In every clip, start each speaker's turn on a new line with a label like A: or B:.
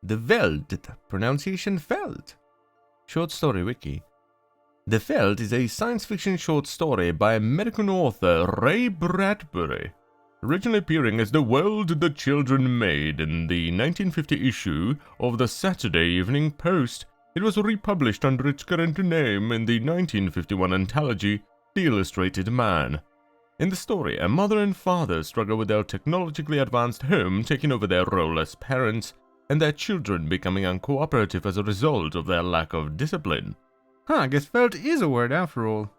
A: The Veldt, pronunciation Veldt. Short story wiki. The Veldt is a science fiction short story by American author Ray Bradbury. Originally appearing as The World the Children Made in the 1950 issue of the Saturday Evening Post, it was republished under its current name in the 1951 anthology The Illustrated Man. In the story, a mother and father struggle with their technologically advanced home taking over their role as parents, and their children becoming uncooperative as a result of their lack of discipline.
B: I guess Veldt is a word after all.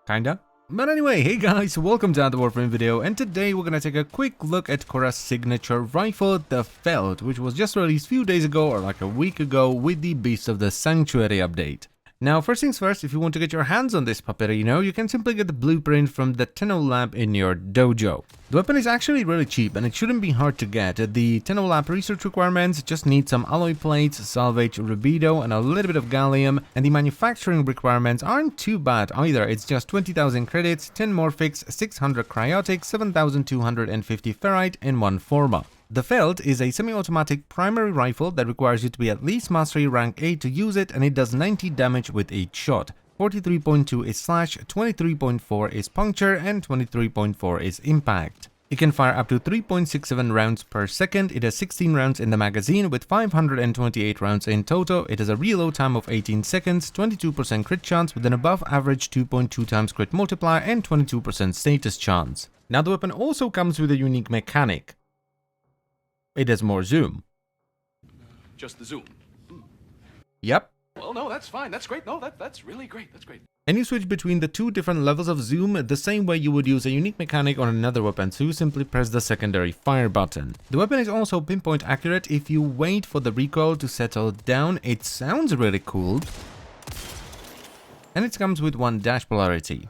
B: Kinda. But anyway, hey guys, welcome to another Warframe video, and today we're gonna take a quick look at Korra's signature rifle, the Veldt, which was just released a few days ago or like a week ago with the Beast of the Sanctuary update. Now, first things first, if you want to get your hands on this pupperino, you can simply get the blueprint from the Tenno Lab in your dojo. The weapon is actually really cheap and it shouldn't be hard to get. The Tenno Lab research requirements just need some alloy plates, salvage, rubido, and a little bit of gallium, and the manufacturing requirements aren't too bad either. It's just 20,000 credits, 10 morphics, 600 cryotic, 7,250 ferrite, and 1 Forma. The Veldt is a semi-automatic primary rifle that requires you to be at least Mastery Rank 8 to use it, and it does 90 damage with each shot. 43.2 is slash, 23.4 is puncture, and 23.4 is impact. It can fire up to 3.67 rounds per second. It has 16 rounds in the magazine with 528 rounds in total. It has a reload time of 18 seconds, 22% crit chance with an above average 2.2 times crit multiplier, and 22% status chance. Now the weapon also comes with a unique mechanic. It has more zoom.
C: Just the zoom.
B: Yep.
C: Well, no, that's fine. That's great. No, that's really great. That's great.
B: And you switch between the two different levels of zoom the same way you would use a unique mechanic on another weapon, so you simply press the secondary fire button. The weapon is also pinpoint accurate. If you wait for the recoil to settle down, it sounds really cool. And it comes with 1 dash polarity.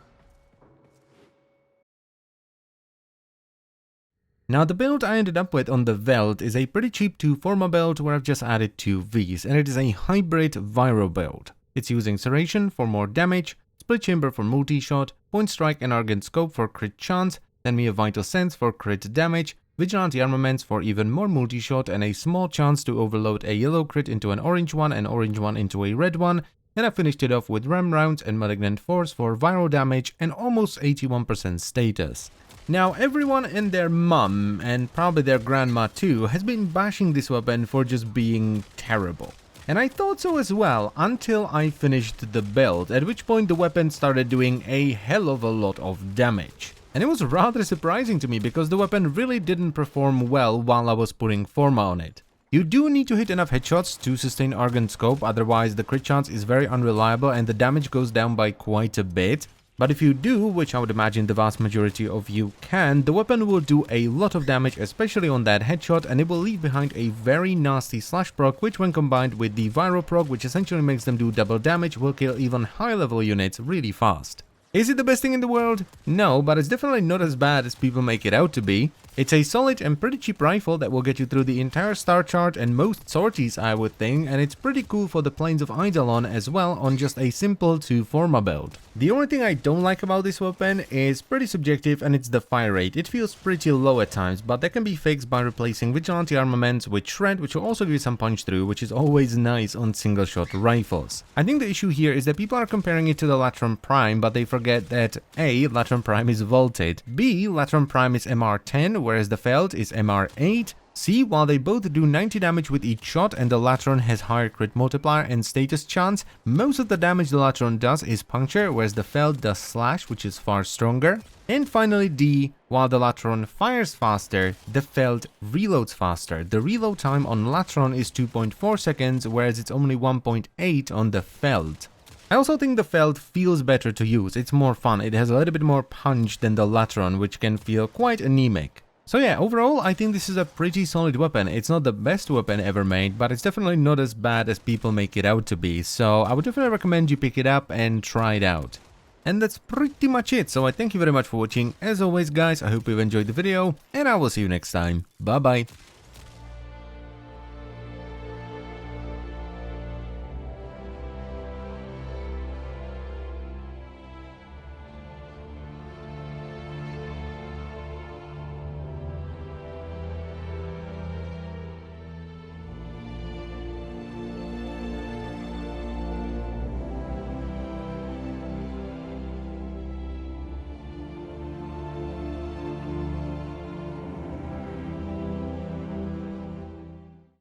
B: Now the build I ended up with on the Veldt is a pretty cheap 2 Forma build where I've just added 2 Vs, and it is a hybrid Viro build. It's using Serration for more damage, Split Chamber for multi-shot, Point Strike and Argent Scope for crit chance, Send Me a Vital Sense for crit damage, Vigilante Armaments for even more multi-shot and a small chance to overload a yellow crit into an orange one and orange one into a red one, and I finished it off with Ram Rounds and Malignant Force for viral damage and almost 81% status. Now, everyone and their mum, and probably their grandma too, has been bashing this weapon for just being terrible. And I thought so as well, until I finished the build, at which point the weapon started doing a hell of a lot of damage. And it was rather surprising to me because the weapon really didn't perform well while I was putting Forma on it. You do need to hit enough headshots to sustain Argent Scope, otherwise the crit chance is very unreliable and the damage goes down by quite a bit. But if you do, which I would imagine the vast majority of you can, the weapon will do a lot of damage, especially on that headshot, and it will leave behind a very nasty slash proc, which when combined with the Viro proc, which essentially makes them do double damage, will kill even high level units really fast. Is it the best thing in the world? No, but it's definitely not as bad as people make it out to be. It's a solid and pretty cheap rifle that will get you through the entire star chart and most sorties, I would think, and it's pretty cool for the Plains of Eidolon as well on just a simple 2 Forma build. The only thing I don't like about this weapon is pretty subjective, and it's the fire rate. It feels pretty low at times, but that can be fixed by replacing Vigilante Armaments with Shred, which will also give you some punch through, which is always nice on single shot rifles. I think the issue here is that people are comparing it to the Latron Prime, but they forget that A. Latron Prime is vaulted, B. Latron Prime is MR10, whereas the Veldt is MR8, C. While they both do 90 damage with each shot and the Latron has higher crit multiplier and status chance, most of the damage the Latron does is puncture, whereas the Veldt does slash, which is far stronger. And finally D. While the Latron fires faster, the Veldt reloads faster. The reload time on Latron is 2.4 seconds, whereas it's only 1.8 on the Veldt. I also think the Veldt feels better to use. It's more fun. It has a little bit more punch than the Latron, which can feel quite anemic. So yeah, overall, I think this is a pretty solid weapon. It's not the best weapon ever made, but it's definitely not as bad as people make it out to be. So I would definitely recommend you pick it up and try it out. And that's pretty much it. So I thank you very much for watching. As always, guys, I hope you've enjoyed the video, and I will see you next time. Bye bye.